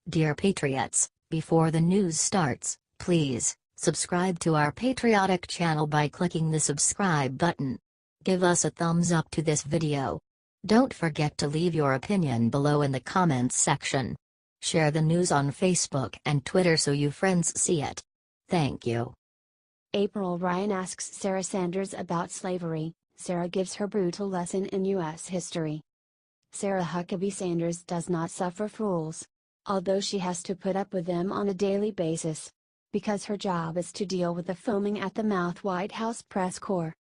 Dear Patriots, before the news starts, please subscribe to our patriotic channel by clicking the subscribe button. Give us a thumbs up to this video. Don't forget to leave your opinion below in the comments section. Share the news on Facebook and Twitter so you friends see it. Thank you. April Ryan asks Sara Sanders about slavery. Sara gives her brutal lesson in U.S. history. Sara Huckabee Sanders does not suffer fools, although she has to put up with them on a daily basis, because her job is to deal with the foaming at the mouth White House press corps.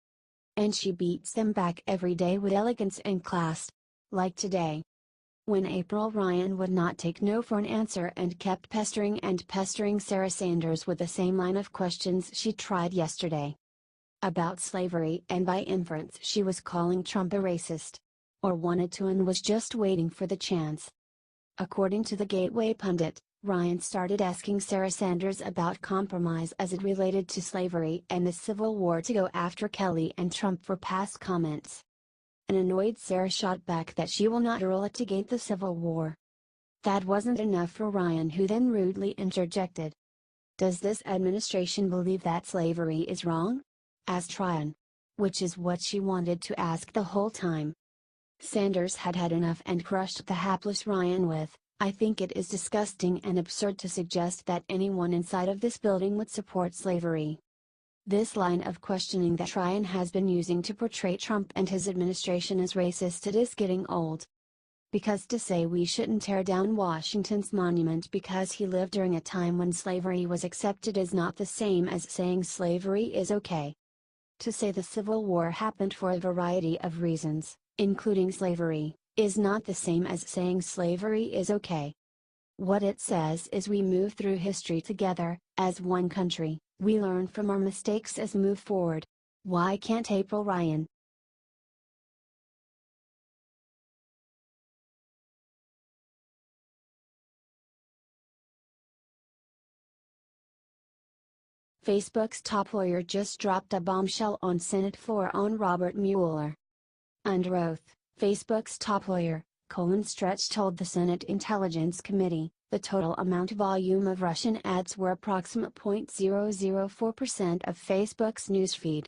And she beats them back every day with elegance and class. Like today, when April Ryan would not take no for an answer and kept pestering Sara Sanders with the same line of questions she tried yesterday about slavery, and by inference she was calling Trump a racist, or wanted to and was just waiting for the chance. According to the Gateway Pundit, Ryan started asking Sara Sanders about compromise as it related to slavery and the Civil War to go after Kelly and Trump for past comments. An annoyed Sara shot back that she will not relitigate the Civil War. That wasn't enough for Ryan, who then rudely interjected. Does this administration believe that slavery is wrong? Asked Ryan. Which is what she wanted to ask the whole time. Sanders had had enough and crushed the hapless Ryan with, "I think it is disgusting and absurd to suggest that anyone inside of this building would support slavery." This line of questioning that Ryan has been using to portray Trump and his administration as racist, it is getting old. Because to say we shouldn't tear down Washington's monument because he lived during a time when slavery was accepted is not the same as saying slavery is okay. To say the Civil War happened for a variety of reasons, including slavery, is not the same as saying slavery is okay. What it says is we move through history together, as one country, we learn from our mistakes as move forward. Why can't April Ryan? Facebook's top lawyer just dropped a bombshell on Senate floor on Robert Mueller. Under oath, Facebook's top lawyer, Colin Stretch, told the Senate Intelligence Committee, the total volume of Russian ads were approximate 0.004% of Facebook's newsfeed.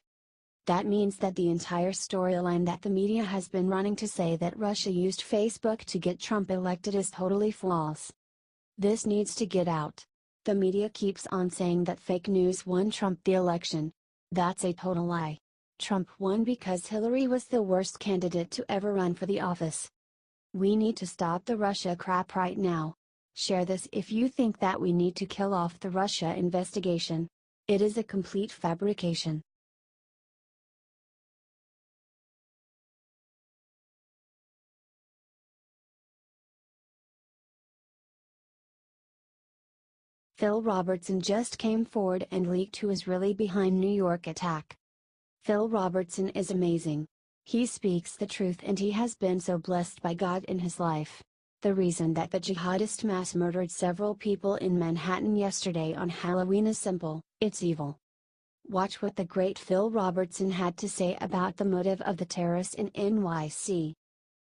That means that the entire storyline that the media has been running to say that Russia used Facebook to get Trump elected is totally false. This needs to get out. The media keeps on saying that fake news won Trump the election. That's a total lie. Trump won because Hillary was the worst candidate to ever run for the office. We need to stop the Russia crap right now. Share this if you think that we need to kill off the Russia investigation. It is a complete fabrication. Phil Robertson just came forward and leaked who is really behind New York attack. Phil Robertson is amazing. He speaks the truth and he has been so blessed by God in his life. The reason that the jihadist mass murdered several people in Manhattan yesterday on Halloween is simple: it's evil. Watch what the great Phil Robertson had to say about the motive of the terrorists in NYC.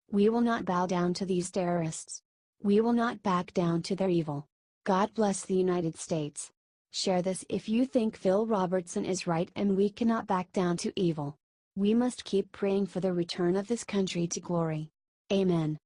We will not bow down to these terrorists. We will not back down to their evil. God bless the United States. Share this if you think Phil Robertson is right and we cannot back down to evil. We must keep praying for the return of this country to glory. Amen.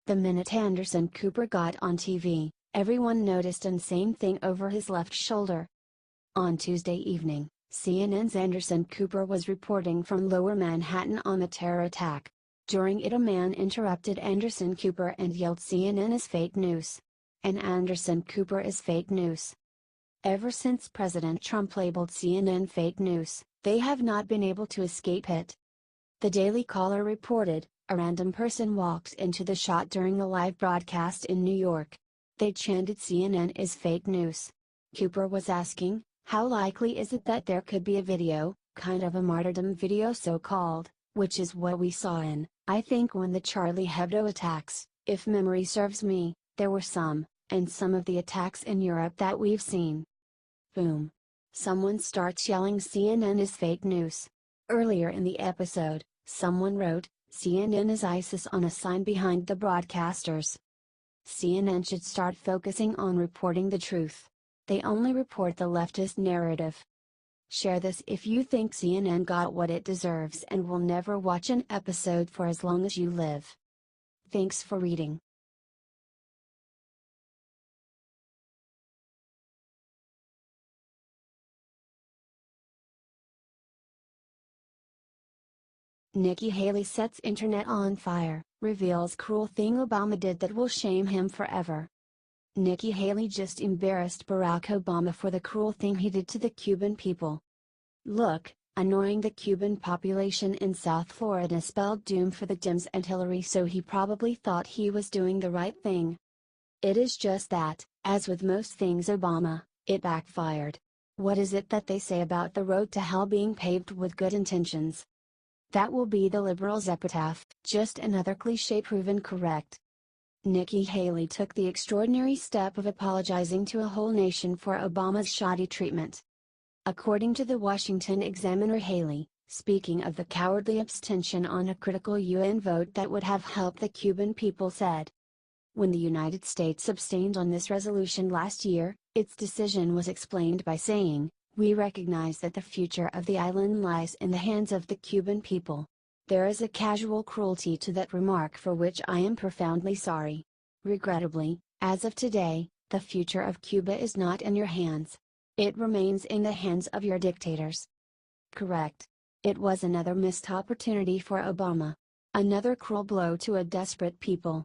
The minute Anderson Cooper got on TV, everyone noticed an insane thing over his left shoulder. On Tuesday evening, CNN's Anderson Cooper was reporting from Lower Manhattan on the terror attack. During it, a man interrupted Anderson Cooper and yelled, "CNN is fake news. And Anderson Cooper is fake news." Ever since President Trump labeled CNN fake news, they have not been able to escape it. The Daily Caller reported, a random person walked into the shot during a live broadcast in New York. They chanted, "CNN is fake news." Cooper was asking, how likely is it that there could be a video, kind of a martyrdom video so-called, which is what we saw in, I think, when the Charlie Hebdo attacks. If memory serves me, there were some, and some of the attacks in Europe that we've seen. Boom. Someone starts yelling CNN is fake news. Earlier in the episode, someone wrote, CNN is ISIS on a sign behind the broadcasters. CNN should start focusing on reporting the truth. They only report the leftist narrative. Share this if you think CNN got what it deserves and will never watch an episode for as long as you live. Thanks for reading. Nikki Haley sets internet on fire, reveals cruel thing Obama did that will shame him forever. Nikki Haley just embarrassed Barack Obama for the cruel thing he did to the Cuban people. Look, annoying the Cuban population in South Florida spelled doom for the Dems and Hillary, so he probably thought he was doing the right thing. It is just that, as with most things Obama, it backfired. What is it that they say about the road to hell being paved with good intentions? That will be the liberals' epitaph, just another cliché proven correct. Nikki Haley took the extraordinary step of apologizing to a whole nation for Obama's shoddy treatment. According to the Washington Examiner, Haley, speaking of the cowardly abstention on a critical UN vote that would have helped the Cuban people, said, "When the United States abstained on this resolution last year, its decision was explained by saying, 'We recognize that the future of the island lies in the hands of the Cuban people.' There is a casual cruelty to that remark for which I am profoundly sorry. Regrettably, as of today, the future of Cuba is not in your hands. It remains in the hands of your dictators." Correct. It was another missed opportunity for Obama. Another cruel blow to a desperate people.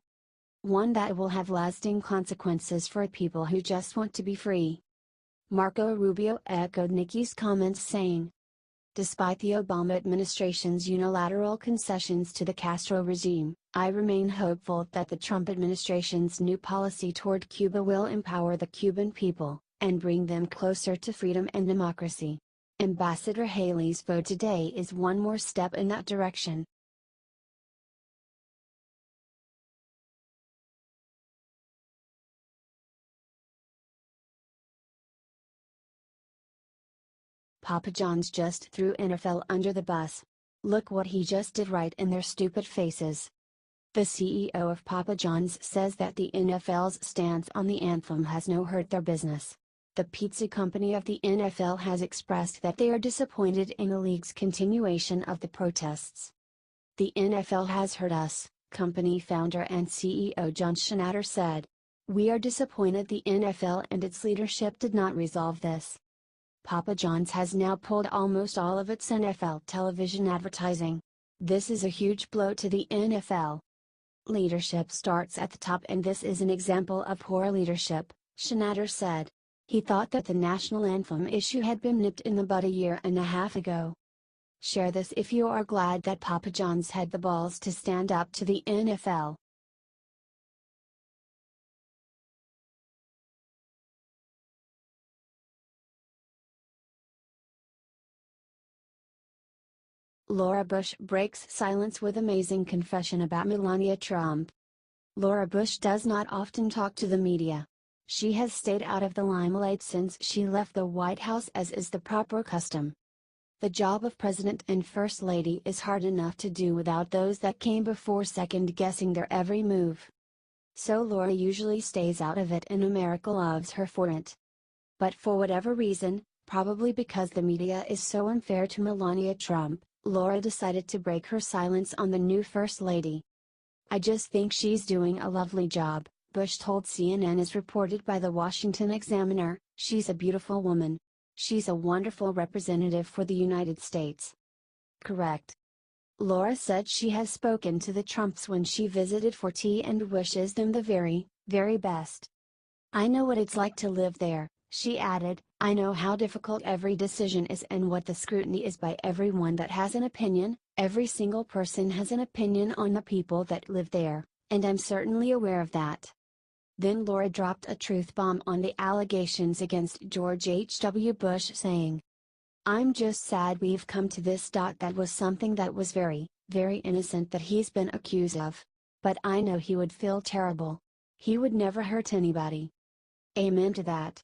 One that will have lasting consequences for people who just want to be free. Marco Rubio echoed Nikki's comments, saying, "Despite the Obama administration's unilateral concessions to the Castro regime, I remain hopeful that the Trump administration's new policy toward Cuba will empower the Cuban people, and bring them closer to freedom and democracy. Ambassador Haley's vote today is one more step in that direction." Papa John's just threw NFL under the bus. Look what he just did right in their stupid faces. The CEO of Papa John's says that the NFL's stance on the anthem has no hurt their business. The pizza company of the NFL has expressed that they are disappointed in the league's continuation of the protests. "The NFL has hurt us," company founder and CEO John Schnatter said. "We are disappointed the NFL and its leadership did not resolve this." Papa John's has now pulled almost all of its NFL television advertising. This is a huge blow to the NFL. "Leadership starts at the top, and this is an example of poor leadership," Schnatter said. He thought that the national anthem issue had been nipped in the bud a year and a half ago. Share this if you are glad that Papa John's had the balls to stand up to the NFL. Laura Bush breaks silence with amazing confession about Melania Trump. Laura Bush does not often talk to the media. She has stayed out of the limelight since she left the White House, as is the proper custom. The job of President and First Lady is hard enough to do without those that came before second-guessing their every move. So Laura usually stays out of it, and America loves her for it. But for whatever reason, probably because the media is so unfair to Melania Trump, Laura decided to break her silence on the new First Lady. "I just think she's doing a lovely job," Bush told CNN, as reported by the Washington Examiner. "She's a beautiful woman. She's a wonderful representative for the United States." Correct. Laura said she has spoken to the Trumps when she visited for tea and wishes them the very, very best. "I know what it's like to live there," she added. "I know how difficult every decision is and what the scrutiny is by everyone that has an opinion. Every single person has an opinion on the people that live there, and I'm certainly aware of that." Then Laura dropped a truth bomb on the allegations against George H.W. Bush, saying, "I'm just sad we've come to this. That was something that was very, very innocent that he's been accused of. But I know he would feel terrible. He would never hurt anybody." Amen to that.